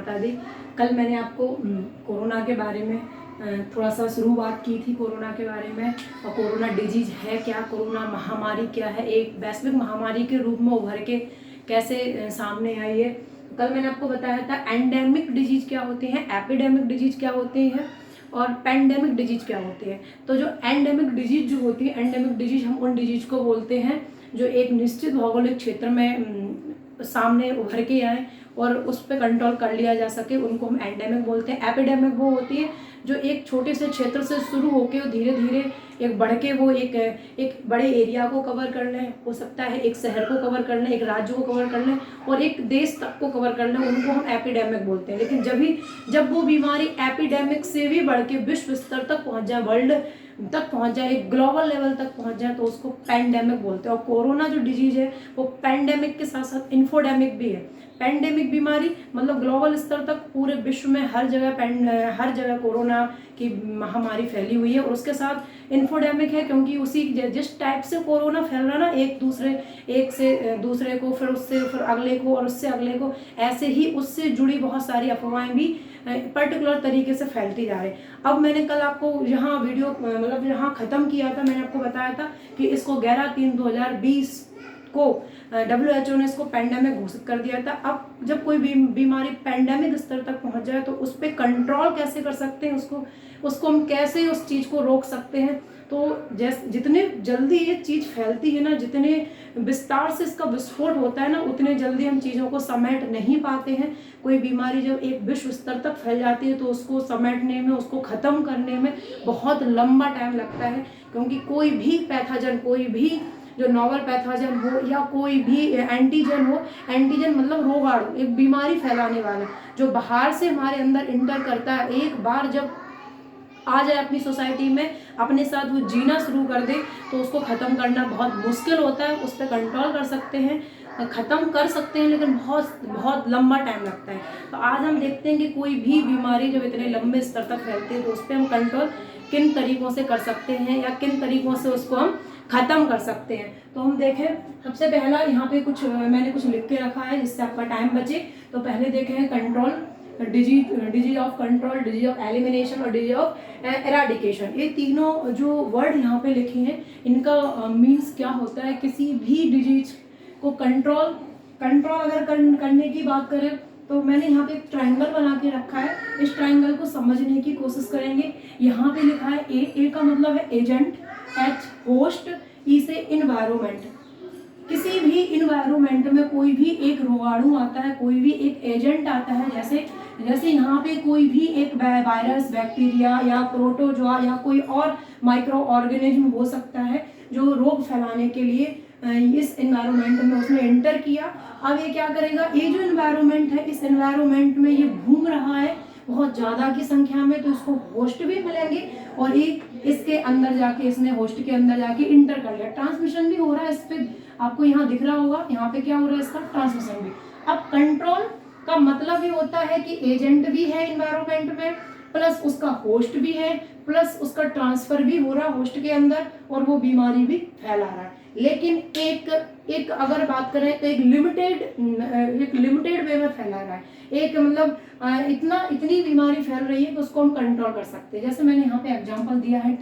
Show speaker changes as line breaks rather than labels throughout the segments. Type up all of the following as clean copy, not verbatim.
बता दी। कल मैंने आपको कोरोना के बारे में थोड़ा सा शुरुआत की थी कोरोना के बारे में, और कोरोना डिजीज है क्या, कोरोना महामारी क्या है, एक वैश्विक महामारी के रूप में उभर के कैसे सामने आई है। कल मैंने आपको बताया था एंडेमिक डिजीज क्या होते हैं, एपिडेमिक डिजीज क्या होते हैं और पैंडेमिक डिजीज क्या होते हैं। तो जो एंडेमिक डिजीज जो होती है, एंडेमिक डिजीज हम उन डिजीज को बोलते हैं जो एक निश्चित भौगोलिक क्षेत्र में सामने उभर के आए और उस पर कंट्रोल कर लिया जा सके, उनको हम एंडेमिक बोलते हैं। एपिडेमिक वो होती है जो एक छोटे से क्षेत्र से शुरू होकर धीरे धीरे एक बढ़ के वो एक बड़े एरिया को कवर कर लें, हो सकता है एक शहर को कवर कर लें, एक राज्य को कवर कर लें और एक देश तक को कवर कर लें, उनको हम एपिडेमिक बोलते हैं। लेकिन जब वो बीमारी एपिडेमिक से भी बढ़ के विश्व स्तर तक पहुंच जाए, वर्ल्ड तक पहुंच जाए, एक ग्लोबल लेवल तक पहुंच जाए, तो उसको पैंडेमिक बोलते हैं। और कोरोना जो डिजीज है वो पैंडेमिक के साथ साथ इन्फोडेमिक भी है। पैंडेमिक बीमारी मतलब ग्लोबल स्तर तक पूरे विश्व में हर जगह कोरोना की महामारी फैली हुई है। और उसके साथ इन्फोडेमिक है क्योंकि उसी जिस टाइप से कोरोना फैल रहा है ना, एक से दूसरे को, फिर अगले को और उससे अगले को, ऐसे ही उससे जुड़ी बहुत सारी अफवाहें भी पर्टिकुलर तरीके से फैलती जा रही। अब मैंने कल आपको यहाँ वीडियो मतलब यहाँ ख़त्म किया था, मैंने आपको बताया था कि इसको 11/3/2020 को WHO ने इसको पैंडेमिक घोषित कर दिया था। अब जब कोई बीमारी पैंडेमिक स्तर तक पहुंच जाए तो उस पर कंट्रोल कैसे कर सकते हैं, उसको हम कैसे उस चीज़ को रोक सकते हैं। तो जितने जल्दी ये चीज़ फैलती है ना, जितने विस्तार से इसका विस्फोट होता है ना, उतने जल्दी हम चीज़ों को समेट नहीं पाते हैं। कोई बीमारी जब एक विश्व स्तर तक फैल जाती है तो उसको समेटने में, उसको ख़त्म करने में बहुत लंबा टाइम लगता है, क्योंकि कोई भी पैथोजन, कोई भी जो नॉवल पैथोजन हो या कोई भी एंटीजन हो, एंटीजन मतलब रोगाणु, एक बीमारी फैलाने वाला जो बाहर से हमारे अंदर इंटर करता है, एक बार जब आ जाए अपनी सोसाइटी में, अपने साथ वो जीना शुरू कर दे, तो उसको ख़त्म करना बहुत मुश्किल होता है। उस पर कंट्रोल कर सकते हैं, ख़त्म कर सकते हैं, लेकिन बहुत बहुत लंबा टाइम लगता है। तो आज हम देखते हैं कि कोई भी बीमारी जब इतने लंबे स्तर तक फैलती है तो उस पर हम कंट्रोल किन तरीक़ों से कर सकते हैं या किन तरीक़ों से उसको हम ख़त्म कर सकते हैं। तो हम देखें, सबसे पहला यहाँ पे मैंने कुछ लिख के रखा है जिससे आपका टाइम बचे। तो पहले देखें control, disease of control, disease of elimination और डिजीज ऑफ एराडिकेशन। ये तीनों जो वर्ड यहाँ पे लिखे हैं, इनका मीन्स क्या होता है। किसी भी डिजीज को कंट्रोल अगर करने की बात करें तो मैंने यहाँ पे एक ट्रायंगल बना के रखा है। इस ट्रायंगल को समझने की कोशिश करेंगे। यहाँ पे लिखा है ए का मतलब है एजेंट, एच होस्ट, ई से इन्वायरमेंट। किसी भी इन्वायरमेंट में कोई भी एक रोगाणु आता है, कोई भी एक एजेंट आता है, जैसे यहाँ पे कोई भी एक वायरस, बैक्टीरिया या प्रोटोजोआ या कोई और माइक्रो ऑर्गेनिज्म हो सकता है जो रोग फैलाने के लिए इस एनवायरनमेंट में उसने एंटर किया। अब ये क्या करेगा, ये जो एनवायरनमेंट है, इस एनवायरनमेंट में ये घूम रहा है बहुत ज़्यादा की संख्या में, तो इसको होस्ट भी मिलेंगे और इसके अंदर जाके, इसने होस्ट के अंदर जाके इंटर कर लिया, ट्रांसमिशन भी हो रहा है। इस पर आपको यहाँ दिख रहा होगा, यहाँ पे क्या हो रहा है, इसका ट्रांसमिशन भी। अब कंट्रोल का मतलब ये होता है कि एजेंट भी है एनवायरनमेंट में, प्लस उसका होस्ट भी है, प्लस उसका ट्रांसफर भी हो रहा है होस्ट के अंदर और वो बीमारी भी फैला रहा है। लेकिन एक अगर बात करें तो एक लिमिटेड वे में फैला रहा है। एक मतलब इतनी बीमारी फैल रही है कि उसको हम कंट्रोल कर सकते हैं। जैसे मैंने यहाँ पे एग्जांपल दिया है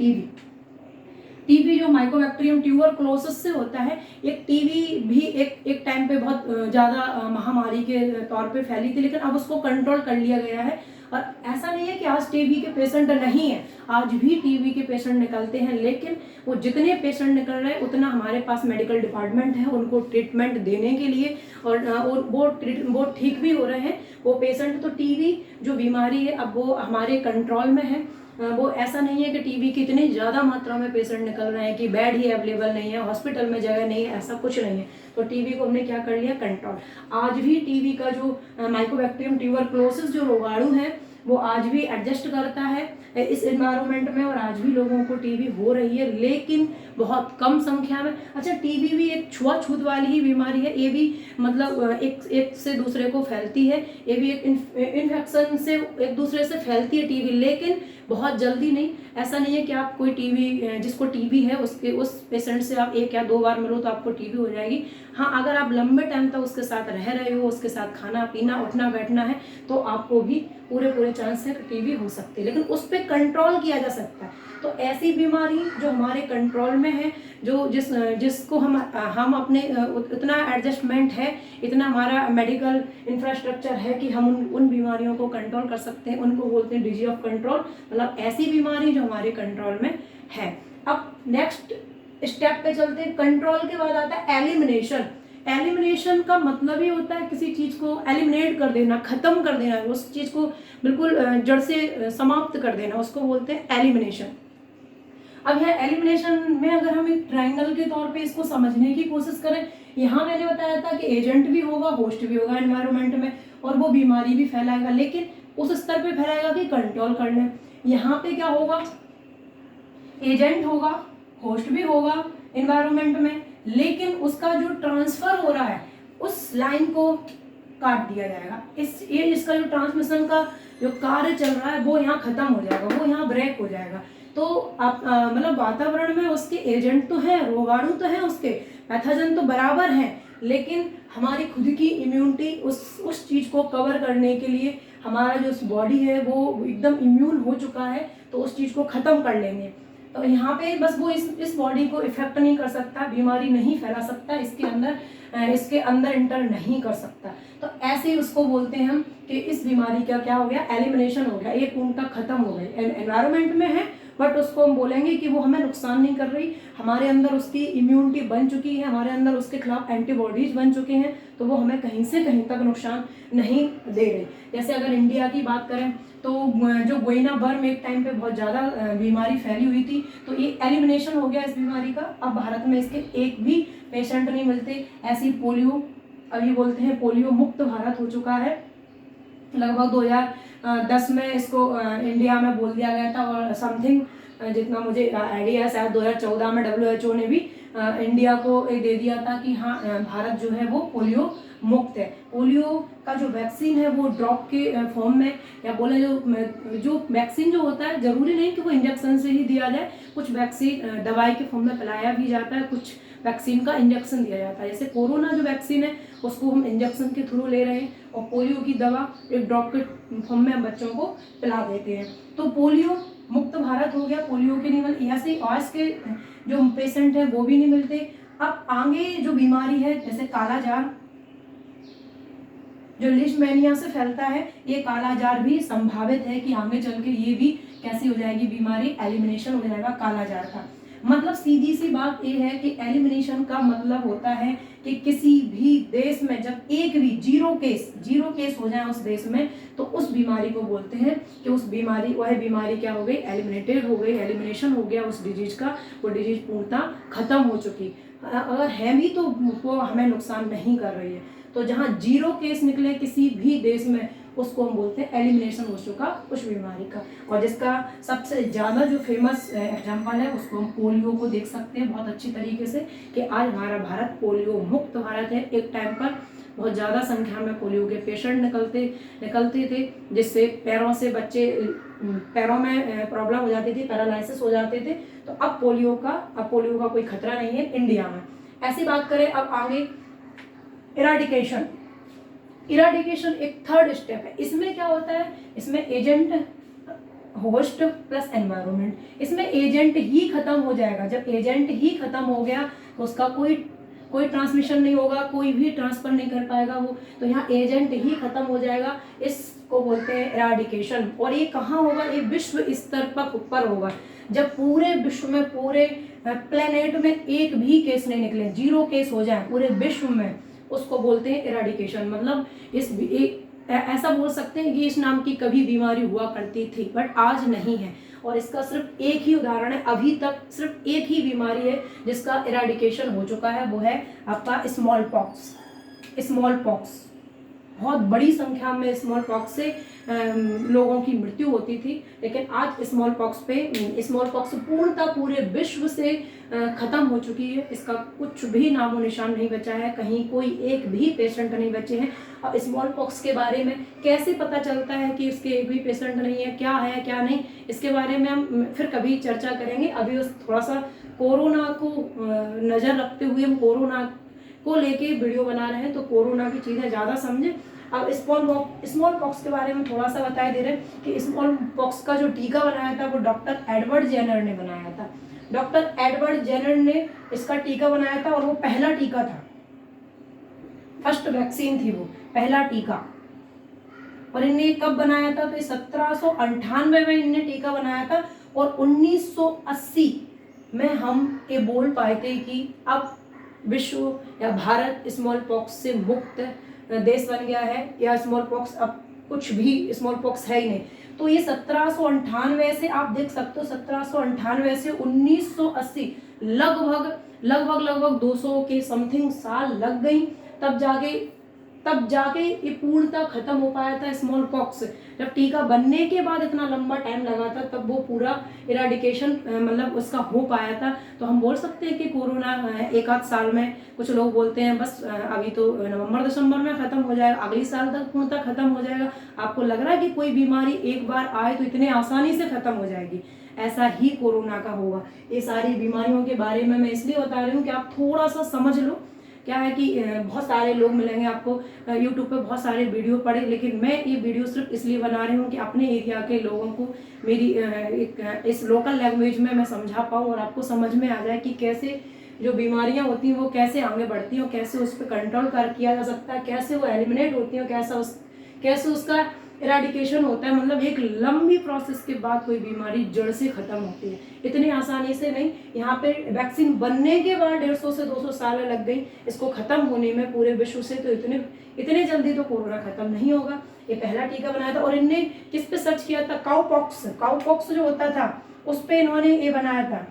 टीबी जो माइकोबैक्टीरियम ट्यूबरकुलोसिस से होता है। एक टीबी भी एक टाइम पे बहुत ज़्यादा महामारी के तौर पे फैली थी, लेकिन अब उसको कंट्रोल कर लिया गया है। और ऐसा नहीं है कि आज टीबी के पेशेंट नहीं है, आज भी टीबी के पेशेंट निकलते हैं, लेकिन वो जितने पेशेंट निकल रहे हैं उतना हमारे पास मेडिकल डिपार्टमेंट है उनको ट्रीटमेंट देने के लिए, और वो ठीक भी हो रहे हैं वो पेशेंट। तो टीबी जो बीमारी है अब वो हमारे कंट्रोल में है। वो ऐसा नहीं है कि टीबी की इतनी ज़्यादा मात्रा में पेशेंट निकल रहे हैं कि बेड ही अवेलेबल नहीं है, हॉस्पिटल में जगह नहीं है, ऐसा कुछ नहीं है। तो टीबी को हमने क्या कर लिया, कंट्रोल। आज भी टीबी का जो माइकोबैक्टीरियम ट्यूबरकुलोसिस जो रोगाणु है वो आज भी एडजस्ट करता है इस एनवायरनमेंट में, और आज भी लोगों को टीबी हो रही है, लेकिन बहुत कम संख्या में। अच्छा, टीबी भी एक छुआछूत वाली ही बीमारी है, ये भी मतलब एक से दूसरे को फैलती है, ये भी एक इन्फेक्शन से एक दूसरे से फैलती है टीबी, लेकिन बहुत जल्दी नहीं। ऐसा नहीं है कि आप कोई टीबी, जिसको टीबी है उस पेशेंट से आप 1 या 2 बार मिलो तो आपको टीबी हो जाएगी। हाँ, अगर आप लंबे टाइम तक उसके साथ रह रहे हो, उसके साथ खाना पीना उठना बैठना है, तो आपको भी पूरे चांस है कि टीबी हो सकती है, लेकिन उस पर कंट्रोल किया जा सकता है। तो ऐसी बीमारी जो हमारे कंट्रोल में है, जो जिसको हम अपने इतना एडजस्टमेंट है, इतना हमारा मेडिकल इंफ्रास्ट्रक्चर है कि हम उन बीमारियों को कंट्रोल कर सकते हैं, उनको बोलते हैं डिजीज ऑफ कंट्रोल, मतलब ऐसी बीमारी जो हमारे कंट्रोल में है। अब नेक्स्ट स्टेप पे चलते हैं। कंट्रोल के बाद आता है एलिमिनेशन। एलिमिनेशन का मतलब ही होता है किसी चीज को एलिमिनेट कर देना, खत्म कर देना, उस चीज को बिल्कुल जड़ से समाप्त कर देना, उसको बोलते हैं एलिमिनेशन। अब यह एलिमिनेशन में अगर हम एक ट्रायंगल के तौर पे इसको समझने की कोशिश करें, यहाँ मैंने बताया था कि एजेंट भी होगा, होस्ट भी होगा एनवायरनमेंट में, और वो बीमारी भी फैलाएगा, लेकिन उस स्तर पे फैलाएगा कि कंट्रोल कर ले। यहाँ पे क्या होगा, एजेंट होगा, होस्ट भी होगा एनवायरनमेंट में, लेकिन उसका जो ट्रांसफर हो रहा है उस लाइन को काट दिया जाएगा। इसका जो ट्रांसमिशन का जो कार्य चल रहा है वो यहाँ खत्म हो जाएगा, वो यहाँ ब्रेक हो जाएगा। तो आप मतलब वातावरण में उसके एजेंट तो हैं, रोगाणु तो हैं, उसके पैथोजन तो बराबर हैं, लेकिन हमारी खुद की इम्यूनिटी उस चीज़ को कवर करने के लिए हमारा जो बॉडी है वो एकदम इम्यून हो चुका है, तो उस चीज़ को ख़त्म कर लेंगे। तो यहाँ पे बस वो इस बॉडी को इफेक्ट नहीं कर सकता, बीमारी नहीं फैला सकता, इसके अंदर इंटर नहीं कर सकता। तो ऐसे ही उसको बोलते हैं हम कि इस बीमारी का क्या हो गया, एलिमिनेशन हो गया, एक पूर्णतः खत्म हो गई। एनवायरनमेंट में है बट उसको हम बोलेंगे कि वो हमें नुकसान नहीं कर रही, हमारे अंदर उसकी इम्यूनिटी बन चुकी है, हमारे अंदर उसके खिलाफ एंटीबॉडीज बन चुके हैं, तो वो हमें कहीं से कहीं तक नुकसान नहीं दे रही। जैसे अगर इंडिया की बात करें तो जो गोइना बर्म एक टाइम पे बहुत ज़्यादा बीमारी फैली हुई थी, तो ये एलिमिनेशन हो गया इस बीमारी का। अब भारत में इसके एक भी पेशेंट नहीं मिलते। ऐसी पोलियो, अभी बोलते हैं पोलियो मुक्त भारत हो चुका है, लगभग 2010 में इसको इंडिया में बोल दिया गया था, और समथिंग जितना मुझे आइडिया है शायद 2014 में WHO ने भी इंडिया को दे दिया था कि हाँ भारत जो है वो पोलियो मुक्त है। पोलियो का जो वैक्सीन है वो ड्रॉप के फॉर्म में, या बोले जो वैक्सीन जो होता है जरूरी नहीं कि वो इंजेक्शन से ही दिया जाए, कुछ वैक्सीन दवाई के फॉर्म में पिलाया भी जाता है, कुछ वैक्सीन का इंजेक्शन दिया जाता है। जैसे कोरोना जो वैक्सीन है उसको हम इंजेक्शन के थ्रू ले रहे हैं, और पोलियो की दवा एक ड्रॉप के फॉर्म में हम बच्चों को पिला देते हैं। तो पोलियो मुक्त भारत हो गया, पोलियो के नहीं मिलते, ऐसे आज के जो पेशेंट है वो भी नहीं मिलते। अब आगे जो बीमारी है जैसे कालाजार, जो लिस्टमैनिया से फैलता है, ये कालाजार भी संभावित है कि आगे चल के ये भी कैसी हो जाएगी बीमारी, एलिमिनेशन हो जाएगा कालाजार का। मतलब सीधी सी बात ये है कि एलिमिनेशन का मतलब होता है कि किसी भी देश में जब एक भी जीरो केस हो जाए उस देश में, तो उस बीमारी को बोलते हैं कि वह बीमारी क्या हो गई, एलिमिनेटेड हो गई, एलिमिनेशन हो गया उस डिजीज का, वो डिजीज पूर्णतः खत्म हो चुकी। अगर है भी तो वो हमें नुकसान नहीं कर रही है। तो जहाँ जीरो केस निकले किसी भी देश में, उसको हम बोलते हैं एलिमिनेशन हो चुका उस बीमारी का। और जिसका सबसे ज़्यादा जो फेमस एग्जाम्पल है उसको हम पोलियो को देख सकते हैं बहुत अच्छी तरीके से, कि आज हमारा भारत पोलियो मुक्त भारत है। एक टाइम पर बहुत ज़्यादा संख्या में पोलियो के पेशेंट निकलते थे, जिससे पैरों में प्रॉब्लम हो जाती थी, पैरालाइसिस हो जाते थे। तो अब पोलियो का कोई खतरा नहीं है इंडिया में। ऐसी बात करें अब आगे, इराडिकेशन एक थर्ड स्टेप है। इसमें क्या होता है, इसमें एजेंट, होस्ट प्लस एनवायरनमेंट, इसमें एजेंट ही खत्म हो जाएगा। जब एजेंट ही खत्म हो गया तो उसका कोई ट्रांसमिशन नहीं होगा, कोई भी ट्रांसफर नहीं कर पाएगा वो, तो यहाँ एजेंट ही खत्म हो जाएगा। इसको बोलते हैं इराडिकेशन। और ये कहाँ होगा, ये विश्व स्तर पर ऊपर होगा, जब पूरे विश्व में, पूरे प्लेनेट में एक भी केस नहीं निकले, जीरो केस हो जाए पूरे विश्व में, उसको बोलते हैं इराडिकेशन। मतलब ऐसा बोल सकते हैं कि इस नाम की कभी बीमारी हुआ करती थी बट आज नहीं है। और इसका सिर्फ एक ही उदाहरण है, अभी तक सिर्फ एक ही बीमारी है जिसका इराडिकेशन हो चुका है, वो है आपका स्मॉल पॉक्स। बहुत बड़ी संख्या में स्मॉल पॉक्स से लोगों की मृत्यु होती थी, लेकिन आज स्मॉल पॉक्स पूर्णतः पूरे विश्व से ख़त्म हो चुकी है। इसका कुछ भी नामो निशान नहीं बचा है, कहीं कोई एक भी पेशेंट नहीं बचे हैं। अब स्मॉल पॉक्स के बारे में कैसे पता चलता है कि इसके एक भी पेशेंट नहीं है, क्या है क्या नहीं, इसके बारे में हम फिर कभी चर्चा करेंगे। अभी उस थोड़ा सा कोरोना को नज़र रखते हुए हम कोरोना को लेके वीडियो बना रहे हैं, तो कोरोना की चीज़ें ज़्यादा समझें। अब स्मॉल पॉक्स के बारे में थोड़ा सा बता दे रहे हैं कि स्मॉल पॉक्स का जो टीका बनाया था वो डॉक्टर एडवर्ड जेनर ने बनाया था। डॉक्टर एडवर्ड जेनर ने इसका टीका बनाया था और वो पहला टीका था, फर्स्ट वैक्सीन थी वो, पहला टीका। और इनने कब बनाया था? तो 1798 में इनने टीका बनाया था और 1980 में हम ये बोल पाए थे कि अब विश्व या भारत स्मॉल पॉक्स से मुक्त देश बन गया है, या स्मॉल पॉक्स अब कुछ भी स्मॉल पॉक्स है ही नहीं। तो ये 1798 से आप देख सकते हो, 1798 से 1980 लगभग 200 के समथिंग साल लग गई, तब जाके ये पूर्णतः खत्म हो पाया था स्मॉल पॉक्स। जब टीका बनने के बाद इतना लंबा टाइम लगा था, तब वो पूरा इराडिकेशन मतलब उसका हो पाया था। तो हम बोल सकते हैं कि कोरोना एक आध साल में, कुछ लोग बोलते हैं बस अभी तो नवंबर दिसंबर में ख़त्म हो जाएगा, अगले साल तक पूर्णतः खत्म हो जाएगा। आपको लग रहा है कि कोई बीमारी एक बार आए तो इतने आसानी से ख़त्म हो जाएगी? ऐसा ही कोरोना का होगा। ये सारी बीमारियों के बारे में मैं इसलिए बता रही हूँ कि आप थोड़ा सा समझ लो। क्या है कि बहुत सारे लोग मिलेंगे आपको यूट्यूब पे, बहुत सारे वीडियो पड़े, लेकिन मैं ये वीडियो सिर्फ इसलिए बना रही हूँ कि अपने एरिया के लोगों को मेरी इस लोकल लैंग्वेज में मैं समझा पाऊँ और आपको समझ में आ जाए कि कैसे जो बीमारियाँ होती हैं वो कैसे आगे बढ़ती हैं और कैसे उस पर कंट्रोल किया जा सकता है, कैसे वो एलिमिनेट होती हैं, कैसे उसका इराडिकेशन होता है। मतलब एक लंबी प्रोसेस के बाद कोई बीमारी जड़ से खत्म होती है, इतनी आसानी से नहीं। यहाँ पे वैक्सीन बनने के बाद 150 से 200 साल लग गई इसको खत्म होने में पूरे विश्व से। तो इतने जल्दी तो कोरोना खत्म नहीं होगा। ये पहला टीका बनाया था और इनने किस पे सर्च किया था? काउपॉक्स जो होता था उस पे इन्होंने ये बनाया था।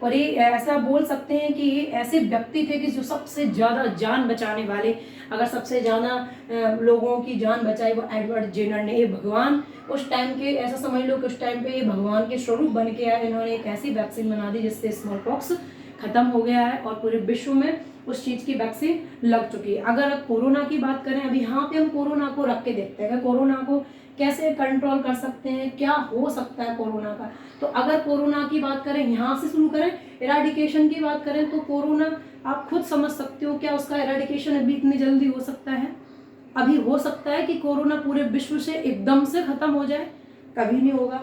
और ये ऐसा बोल सकते हैं कि ये ऐसे व्यक्ति थे कि जो सबसे ज़्यादा जान बचाने वाले, अगर सबसे ज़्यादा लोगों की जान बचाई वो एडवर्ड जेनर ने। ये भगवान उस टाइम के, ऐसा समझ लो कि उस टाइम पे ये भगवान के स्वरूप बन के आए। इन्होंने एक ऐसी वैक्सीन बना दी जिससे स्मॉल पॉक्स खत्म हो गया है और पूरे विश्व में उस चीज़ की वैक्सीन लग चुकी है। अगर कोरोना की बात करें, अभी यहाँ पे हम कोरोना को रख के देखते हैं कोरोना को कैसे कंट्रोल कर सकते हैं, क्या हो सकता है कोरोना का। तो अगर कोरोना की बात करें, यहाँ से शुरू करें, इराडिकेशन की बात करें, तो कोरोना आप खुद समझ सकते हो क्या उसका इराडिकेशन अभी इतनी जल्दी हो सकता है? अभी हो सकता है कि कोरोना पूरे विश्व से एकदम से खत्म हो जाए? कभी नहीं होगा।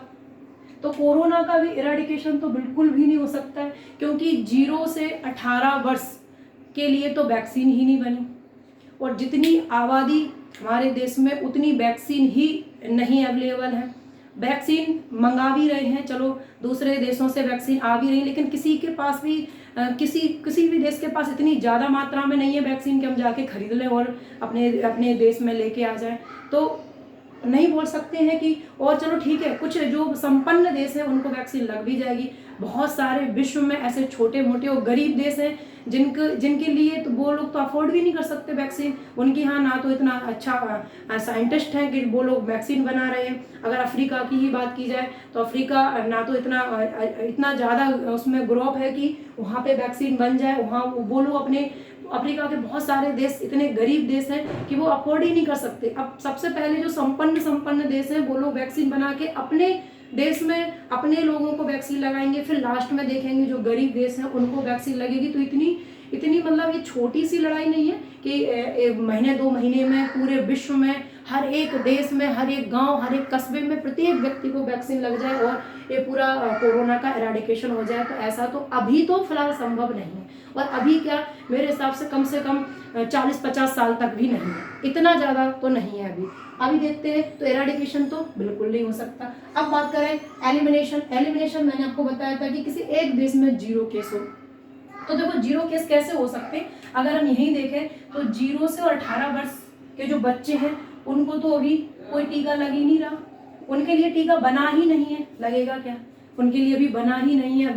तो कोरोना का भी इराडिकेशन तो बिल्कुल भी नहीं हो सकता है, क्योंकि 0 से 18 वर्ष के लिए तो वैक्सीन ही नहीं बनी, और जितनी आबादी हमारे देश में उतनी वैक्सीन ही नहीं अवेलेबल है। वैक्सीन मंगा भी रहे हैं, चलो दूसरे देशों से वैक्सीन आ भी रही, लेकिन किसी के पास भी किसी भी देश के पास इतनी ज़्यादा मात्रा में नहीं है वैक्सीन कि हम जाके खरीद लें और अपने देश में लेके आ जाएं। तो नहीं बोल सकते हैं कि, और चलो ठीक है, कुछ जो संपन्न देश है उनको वैक्सीन लग भी जाएगी। बहुत सारे विश्व में ऐसे छोटे मोटे और गरीब देश हैं जिनके लिए तो वो लोग तो अफोर्ड भी नहीं कर सकते वैक्सीन। उनके यहाँ ना तो इतना अच्छा साइंटिस्ट हैं कि वो लोग वैक्सीन बना रहे हैं। अगर अफ्रीका की ही बात की जाए तो अफ्रीका ना तो इतना ज़्यादा उसमें ग्रोथ है कि वहाँ पे वैक्सीन बन जाए। वहाँ वो लोग अपने अफ्रीका के बहुत सारे देश इतने गरीब देश हैं कि वो अफोर्ड ही नहीं कर सकते। अब सबसे पहले जो संपन्न देश हैं वो लोग वैक्सीन बना के अपने देश में अपने लोगों को वैक्सीन लगाएंगे, फिर लास्ट में देखेंगे जो गरीब देश हैं उनको वैक्सीन लगेगी। तो इतनी मतलब ये छोटी सी लड़ाई नहीं है कि महीने 2 महीने में पूरे विश्व में हर एक देश में, हर एक गांव, हर एक कस्बे में प्रत्येक व्यक्ति को वैक्सीन लग जाए और ये पूरा कोरोना का इराडिकेशन हो जाए। तो ऐसा तो अभी तो फिलहाल संभव नहीं है, और अभी क्या, मेरे हिसाब से कम 40-50 साल तक भी नहीं है, इतना ज़्यादा तो नहीं है अभी देखते हैं। तो इराडिकेशन तो बिल्कुल नहीं हो सकता। अब बात करें एलिमिनेशन मैंने आपको बताया था कि किसी एक देश में 0 केस हो। तो देखो 0 केस कैसे हो सकते हैं? अगर हम यही देखें तो 0 से 18 वर्ष के जो बच्चे हैं उनको तो अभी कोई टीका लग ही नहीं रहा, उनके लिए टीका बना ही नहीं है, लगेगा क्या? उनके लिए अभी बना ही नहीं है।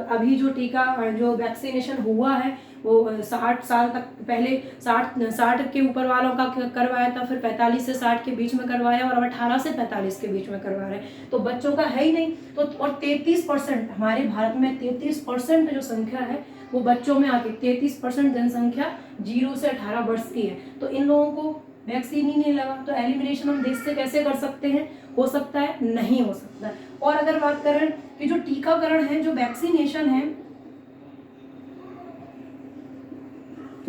अभी जो टीका जो वैक्सीनेशन हुआ है वो 60 साल तक, पहले 60 के ऊपर वालों का करवाया था, फिर 45 से 60 के बीच में करवाया, और अब 18 से 45 के बीच में करवा रहे हैं। तो बच्चों का है ही नहीं। तो और 33% हमारे भारत में 33% जो संख्या है वो बच्चों में आती है। 33% जनसंख्या 0 से 18 वर्ष की है। तो इन लोगों को वैक्सीन ही नहीं लगा, तो एलिमिनेशन हम देश से कैसे कर सकते हैं? हो सकता है? नहीं हो सकता। और अगर बात करें कि जो टीकाकरण है, जो वैक्सीनेशन है,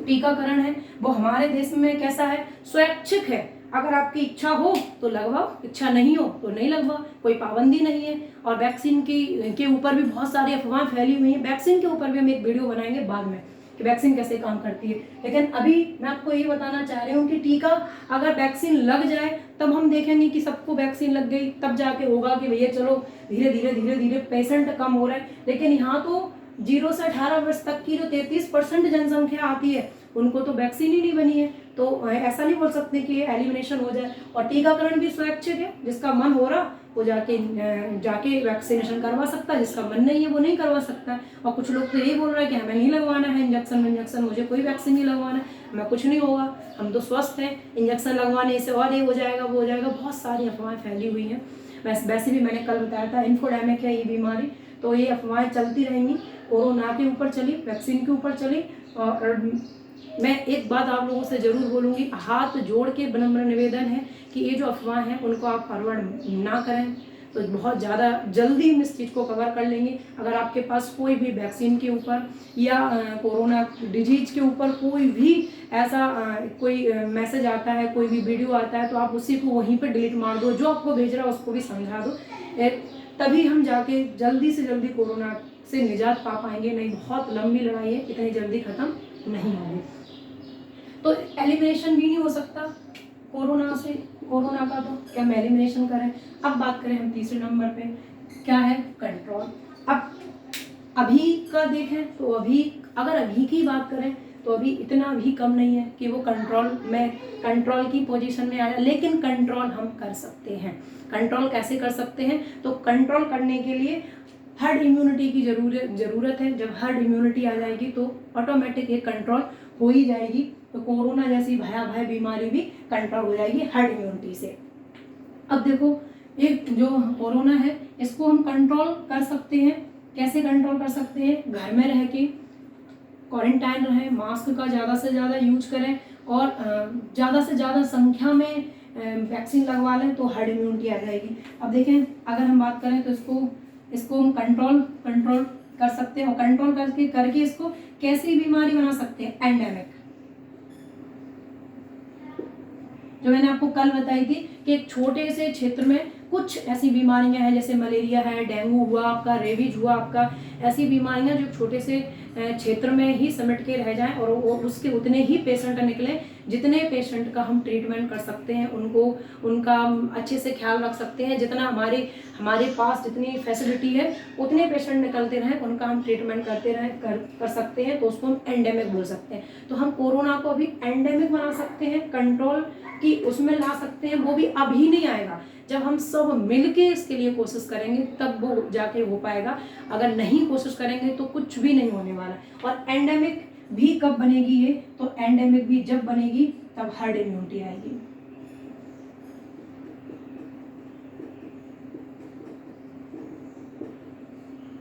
टीकाकरण है, वो हमारे देश में कैसा है? स्वैच्छिक है। अगर आपकी इच्छा हो तो लगवाओ, इच्छा नहीं हो तो नहीं लगवाओ, कोई पाबंदी नहीं है। और वैक्सीन के ऊपर भी बहुत सारी अफवाह फैली हुई हैं। वैक्सीन के ऊपर भी हम एक वीडियो बनाएंगे बाद में कि वैक्सीन कैसे काम करती है। लेकिन अभी मैं आपको ये बताना चाह रही हूँ कि टीका, अगर वैक्सीन लग जाए तब हम देखेंगे कि सबको वैक्सीन लग गई, तब जाके होगा कि भैया चलो धीरे धीरे पेशेंट कम हो रहे हैं। लेकिन यहाँ तो 0 से 18 वर्ष तक की जो 33% जनसंख्या आती है उनको तो वैक्सीन ही नहीं बनी है। तो ऐसा नहीं बोल सकते कि एलिमिनेशन हो जाए। और टीकाकरण भी स्वैच्छिक है, जिसका मन हो रहा वो जाके वैक्सीनेशन करवा सकता है, जिसका मन नहीं है वो नहीं करवा सकता। और कुछ लोग तो यही बोल रहे हैं कि हमें नहीं लगवाना है इंजेक्शन, मुझे कोई वैक्सीन नहीं लगवाना है, हमें कुछ नहीं होगा, हम तो स्वस्थ हैं, इंजेक्शन लगवाने से और ये हो जाएगा वो हो जाएगा। बहुत सारी अफवाहें फैली हुई हैं। वैसे भी मैंने कल बताया था इन्फोडेमिक है ये बीमारी, तो ये अफवाहें चलती रहेंगी। कोरोना के ऊपर चली, वैक्सीन के ऊपर चली। और मैं एक बात आप लोगों से जरूर बोलूँगी, हाथ जोड़ के विनम्र निवेदन है कि ये जो अफवाह हैं उनको आप फॉरवर्ड ना करें, तो बहुत ज़्यादा जल्दी हम इस चीज़ को कवर कर लेंगे। अगर आपके पास कोई भी वैक्सीन के ऊपर या कोरोना डिजीज के ऊपर कोई भी ऐसा कोई मैसेज आता है, कोई भी वीडियो आता है, तो आप उसी को वहीं पर डिलीट मार दो। जो आपको भेज रहा है उसको भी समझा दो, तभी हम जाके जल्दी से जल्दी कोरोना से निजात पा पाएंगे। नहीं, बहुत लंबी लड़ाई है, इतनी जल्दी ख़त्म नहीं होगी। तो एलिमिनेशन भी नहीं हो सकता कोरोना का, तो क्या हम एलिमिनेशन करें? अब बात करें हम तीसरे नंबर पे, क्या है? कंट्रोल। अब अभी का देखें तो अगर अभी की बात करें तो अभी इतना भी कम नहीं है कि वो कंट्रोल की पोजीशन में आ जाए, लेकिन कंट्रोल हम कर सकते हैं। कंट्रोल कैसे कर सकते हैं? तो कंट्रोल करने के लिए हर्ड इम्यूनिटी की ज़रूरत है। जब हर्ड इम्यूनिटी आ जाएगी तो ऑटोमेटिक ये कंट्रोल हो ही जाएगी। तो कोरोना जैसी भयावह बीमारी भी कंट्रोल हो जाएगी हर्ड इम्यूनिटी से। अब देखो, एक जो कोरोना है इसको हम कंट्रोल कर सकते हैं। कैसे कंट्रोल कर सकते हैं? घर में रह के क्वारंटाइन रहें, मास्क का ज़्यादा से ज़्यादा यूज करें, और ज़्यादा से ज़्यादा संख्या में वैक्सीन लगवा लें तो हर्ड इम्यूनिटी आ जाएगी। अब देखें, अगर हम बात करें तो इसको हम कंट्रोल कर सकते हैं। और कंट्रोल करके इसको कैसी बीमारी बना सकते हैं? एंडेमिक, जो मैंने आपको कल बताई थी कि एक छोटे से क्षेत्र में कुछ ऐसी बीमारियां हैं, जैसे मलेरिया है, डेंगू हुआ आपका, रेबीज हुआ आपका, ऐसी बीमारियां जो छोटे से क्षेत्र में ही सिमट के रह जाएं और उसके उतने ही पेशेंट निकले जितने पेशेंट का हम ट्रीटमेंट कर सकते हैं, उनका अच्छे से ख्याल रख सकते हैं। जितना हमारे पास जितनी फैसिलिटी है उतने पेशेंट निकलते रहें, उनका हम ट्रीटमेंट करते रहें कर सकते हैं, तो उसको हम एंडेमिक बोल सकते हैं। तो हम कोरोना को अभी एंडेमिक बना सकते हैं, कंट्रोल की उसमें ला सकते हैं। वो भी अभी नहीं आएगा, जब हम सब मिलके इसके लिए कोशिश करेंगे तब वो जाके हो पाएगा। अगर नहीं कोशिश करेंगे तो कुछ भी नहीं होने वाला। और एंडेमिक भी कब बनेगी ये? तो एंडेमिक भी जब बनेगी तब हर्ड इम्यूनिटी आएगी।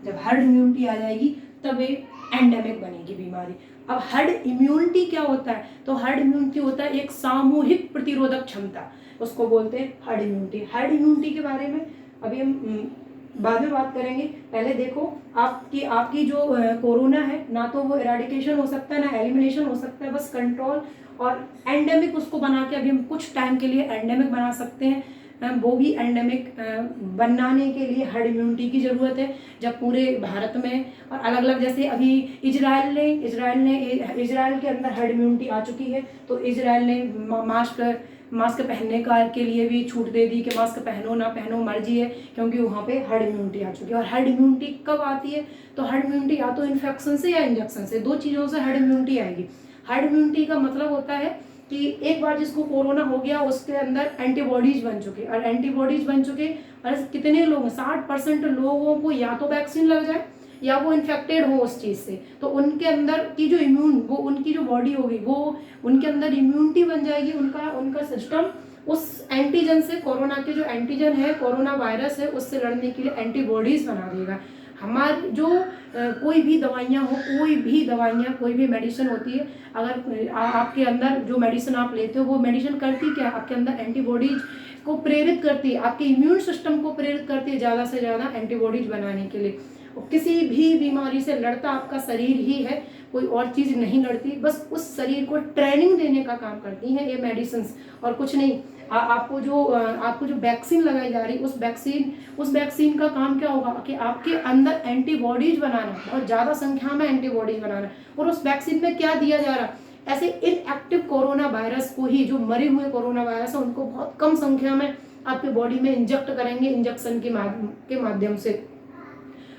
जब हर्ड इम्यूनिटी आ जाएगी तब ये एंडेमिक बनेगी बीमारी। अब हर्ड इम्यूनिटी क्या होता है? तो हर्ड इम्यूनिटी होता है एक सामूहिक प्रतिरोधक क्षमता, उसको बोलते हैं हर्ड इम्यूनिटी। हर्ड इम्यूनिटी के बारे में अभी हम बाद में बात करेंगे। पहले देखो, आपकी जो कोरोना है, ना तो वो इरेडिकेशन हो सकता है ना एलिमिनेशन हो सकता है, बस कंट्रोल और एंडेमिक उसको बना के अभी हम कुछ टाइम के लिए एंडेमिक बना सकते हैं। वो भी एंडेमिक बनाने के लिए हर्ड इम्यूनिटी की ज़रूरत है। जब पूरे भारत में और अलग अलग, जैसे अभी इजराइल के अंदर हर्ड इम्यूनिटी आ चुकी है, तो इजराइल ने मास्क पहनने के लिए भी छूट दे दी कि मास्क पहनो ना पहनो मर्जी है, क्योंकि वहाँ पे हर्ड इम्यूनिटी आ चुकी है। और हर्ड इम्यूनिटी कब आती है? तो हर्ड इम्यूनिटी या तो इन्फेक्शन से या इंजेक्शन से, दो चीज़ों से हर्ड इम्यूनिटी आएगी। हर्ड इम्यूनिटी का मतलब होता है कि एक बार जिसको कोरोना हो गया उसके अंदर एंटीबॉडीज बन चुके, और कितने लोग, 60% लोगों को या तो वैक्सीन लग जाए या वो इन्फेक्टेड हो उस चीज़ से, तो उनके अंदर की जो वो उनकी जो बॉडी होगी वो उनके अंदर इम्यूनिटी बन जाएगी, उनका सिस्टम उस एंटीजन से, कोरोना के जो एंटीजन है, कोरोना वायरस है, उससे लड़ने के लिए एंटीबॉडीज़ बना देगा। हमारी जो कोई भी दवाइयाँ हो, कोई भी मेडिसिन होती है, अगर आपके अंदर जो मेडिसिन आप लेते हो वो मेडिसिन करती क्या, आपके अंदर एंटीबॉडीज को प्रेरित करती है, आपके इम्यून सिस्टम को प्रेरित करती है ज़्यादा से ज़्यादा एंटीबॉडीज बनाने के लिए। और किसी भी बीमारी से लड़ता आपका शरीर ही है, कोई और चीज़ नहीं लड़ती, बस उस शरीर को ट्रेनिंग देने का काम करती हैं ये मेडिसिन, और कुछ नहीं। आपको जो वैक्सीन लगाई जा रही है, उस वैक्सीन का काम क्या होगा कि आपके अंदर एंटीबॉडीज बनाना, बहुत ज़्यादा संख्या में एंटीबॉडीज बनाना। और उस वैक्सीन में क्या दिया जा रहा है, ऐसे इनएक्टिव कोरोना वायरस को ही, जो मरे हुए कोरोना वायरस है उनको बहुत कम संख्या में आपके बॉडी में इंजेक्ट करेंगे इंजेक्शन के माध्यम से।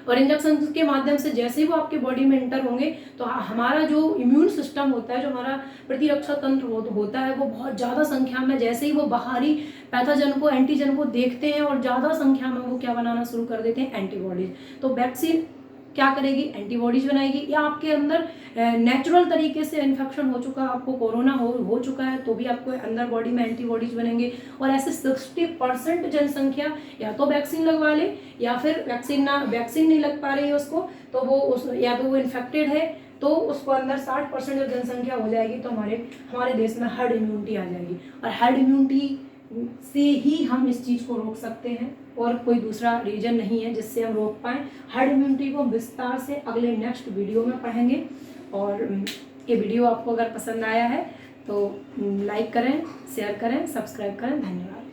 और इंजेक्शन के माध्यम से जैसे ही वो आपके बॉडी में एंटर होंगे तो हमारा जो इम्यून सिस्टम होता है, जो हमारा प्रतिरक्षा तंत्र होता है, वो बहुत ज़्यादा संख्या में, जैसे ही वो बाहरी पैथोजन को, एंटीजन को देखते हैं और ज़्यादा संख्या में वो क्या बनाना शुरू कर देते हैं, एंटीबॉडीज। तो वैक्सीन क्या करेगी, एंटीबॉडीज बनाएगी। या आपके अंदर नेचुरल तरीके से इन्फेक्शन हो चुका, आपको कोरोना हो चुका है, तो भी आपको अंदर बॉडी में एंटीबॉडीज बनेंगे। और ऐसे 60% जनसंख्या या तो वैक्सीन लगवा ले, या फिर वैक्सीन नहीं लग पा रही है उसको, तो वो या तो वो इन्फेक्टेड है, तो उसको अंदर 60% जब जनसंख्या हो जाएगी तो हमारे देश में हर्ड इम्यूनिटी आ जाएगी। और हर्ड इम्यूनिटी से ही हम इस चीज़ को रोक सकते हैं, और कोई दूसरा रीजन नहीं है जिससे हम रोक पाएँ। हर्ड इम्यूनिटी को विस्तार से अगले नेक्स्ट वीडियो में पढ़ेंगे। और ये वीडियो आपको अगर पसंद आया है तो लाइक करें, शेयर करें, सब्सक्राइब करें। धन्यवाद।